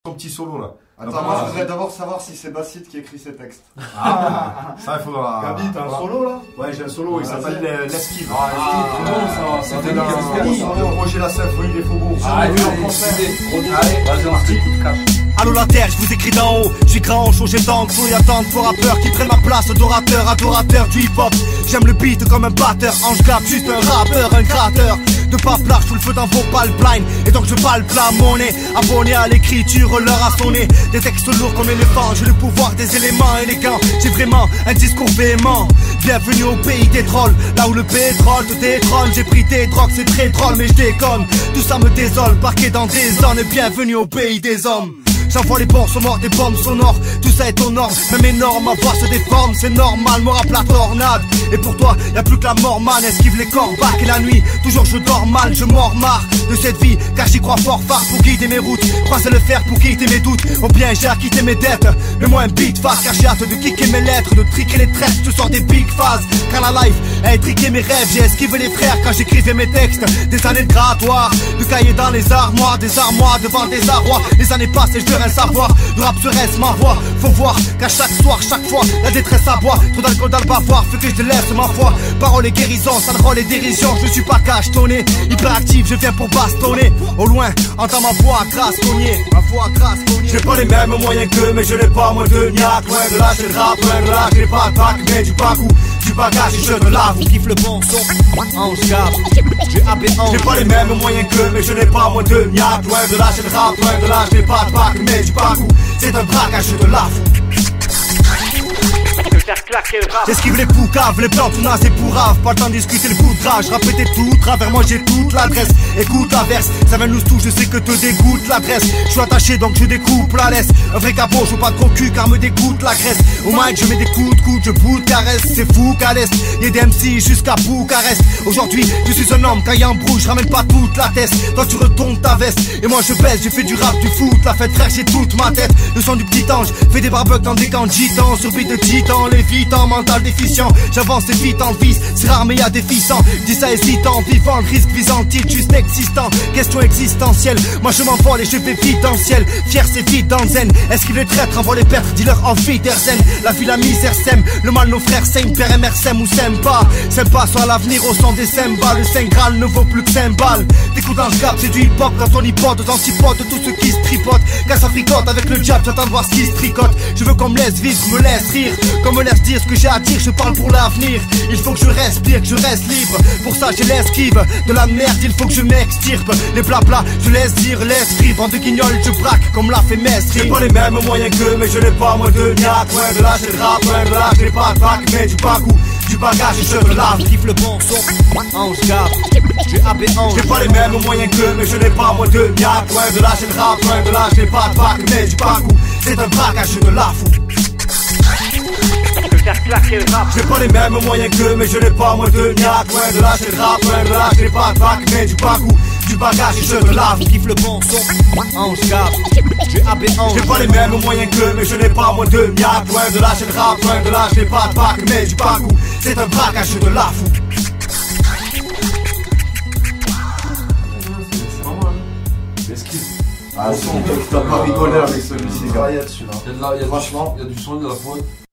Son petit solo là. Attends, moi je voudrais d'abord savoir si c'est Bastide qui écrit ses textes. Ah, ça il faudra. Gabi, t'as un solo là? Ouais, j'ai un solo, il s'appelle L'Esquive. Ah, c'est bon ça. Le projet La Symphonie des Faubourgs. Allez, vas-y, on se dit coup de cash. Allô la terre, je vous écris d'en haut. J'suis grand, changé d'angle, faut y attendre pour rappeurs qui prennent ma place d'orateur, adorateur du hip-hop. J'aime le beat comme un batteur, Ange Gab, juste un rappeur, un gratteur. De pas plat, j'fous le feu dans vos pipelines. Et donc je palpe la monnaie, abonné à l'écriture, l'heure a sonné. Des textes lourds comme éléphant, j'ai le pouvoir des éléments élégants. J'ai vraiment un discours véhément. Bienvenue au pays des trolls, là où le pétrole te détrône. J'ai pris des drogues, c'est très drôle, mais je déconne. Tout ça me désole, parqué dans des zones. Et bienvenue au pays des hommes. J'envoie les bords sonores, des bombes sonores. Tout ça est aux normes, même énorme, ma voix se déforme. C'est normal, me rappelle la tornade. Et pour toi, y'a plus que la mort man. Esquive les corbacs et la nuit, toujours je dors mal. Je mords marre de cette vie, car j'y crois fort phare pour guider mes routes. Croiser le fer pour quitter mes doutes. Au bien j'ai acquitté mes dettes. Le moins un beat face, car j'ai hâte de kicker mes lettres, de triquer les traits, je sors des big phases. Car la life a étriqué mes rêves. J'ai esquivé les frères quand j'écrivais mes textes. Des années de grattoir, de cahiers dans les armoires. Des armoires devant des arrois. Les années passent et je veux rien savoir. Le rap serait ma voix. Faut voir qu'à chaque soir, chaque fois, la détresse aboie. Trop d'alcool dans le bavoir, fait que je délaisse ma foi. Parole et guérison, sale rôle et dérision. Je suis pas cachetonné, hyperactif, je viens pour bastonner. Au loin, entends ma voix grasse cogner. Ma voix grasse cogner. J'ai pas les mêmes moyens qu'eux, mais je n'ai pas moins de niaque. Loin de là, j'ai le rap, loin de là, j'ai pas de bac, mais du bagou. Du bagage et je te lave. Kiffe le bon son, Ange Gab. J'ai AB11. J'ai pas les mêmes moyens qu'eux, mais je n'ai pas moins de niaque. Loin de là, j'ai le rap, loin de là, j'ai pas de bac, mais du bagou. C'est un braquage, je te lave. J'esquive les poucaves, les plans tout nazes et pourraves. Pas le temps de discuter le poudrage, répéter tout, travers moi j'ai toute l'adresse. Écoute la verse, ça vient nous tous, je sais que te dégoûte l'adresse. Je suis attaché donc je découpe la laisse. Un vrai capot, je veux pas de cocu car me dégoûte la graisse. Au mic je mets des coups de coude, je bout de caresse. C'est fou qu'à l'est, y'a des MC jusqu'à Bucarest. Aujourd'hui je suis un homme, quand y'a un brouille, je ramène pas toute la tête. Toi tu retournes ta veste, et moi je baisse, j'ai fait du rap, du foot. La fête frère j'ai toute ma tête, le son du petit ange. Fais des barbecues dans des camps de gitans, sur beat de titan. Lévitant, mental déficient, j'avance et vite en vice. C'est rare mais y'a des fissants, dis ça hésitant. Vivant, le risque visant, titre juste existant. Question existentielle, moi je m'envole et je fais vite dans le ciel. Fier c'est vite dans le zen, esquive les traîtres, envoie les pertes, dis-leur en vie d'Erzen. La vie la misère sème, le mal nos frères saignent. Père et mère sème ou sème pas soit l'avenir au son des cymbales. Le Saint Graal ne vaut plus que 5 balles. T'écoutes dans le cap, c'est du hip hop quand on hypote aux antipodes de tout ce qui se tripote. Quand ça fricote avec le diable, j'attends de voir ce qui se tricote. Je veux qu'on me laisse vivre, me laisse rire, qu'on me laisse dire ce que j'ai à dire, je parle pour l'avenir. Il faut que je respire, que je reste libre. Pour ça j'ai l'esquive de la merde, il faut que je m'extirpe. Les blabla, je laisse dire, laisse vivre. En de guignol, je braque comme l'a fait Mestre. J'ai pas les mêmes moyens qu'eux, mais je n'ai pas moins de niaque. Loin de là, j'ai le rap, loin de là, j'ai pas de bac, mais du bagou. Du bagage et je te lave. Kiffe le bon son, Ange Gab. J'ai AB11. J'ai pas les mêmes moyens qu'eux, mais je n'ai pas moins de niaque. Loin de là, j'ai le rap, loin de là, j'ai pas de bac, mais du bagou. C'est un braquage, je te la fous. J'ai pas les mêmes moyens qu'eux, mais je n'ai pas moins de niaque. Loin de là, j'ai le rap, loin de là, j'ai pas de bac, mais du bagou. Du bagage et je te lave. Kiffe le bon son, Ange Gab. J'ai AB11. J'ai pas les mêmes moyens qu'eux, mais je n'ai pas moins de niaque. Loin de là, j'ai le rap, loin de là, j'ai pas de bac, mais du bagou. C'est un braquage, je te la fous. L'esquive. Ah, t'as pas rigolé avec celui-ci, Gaillette celui-là. Il y a du son, il y a de la prod.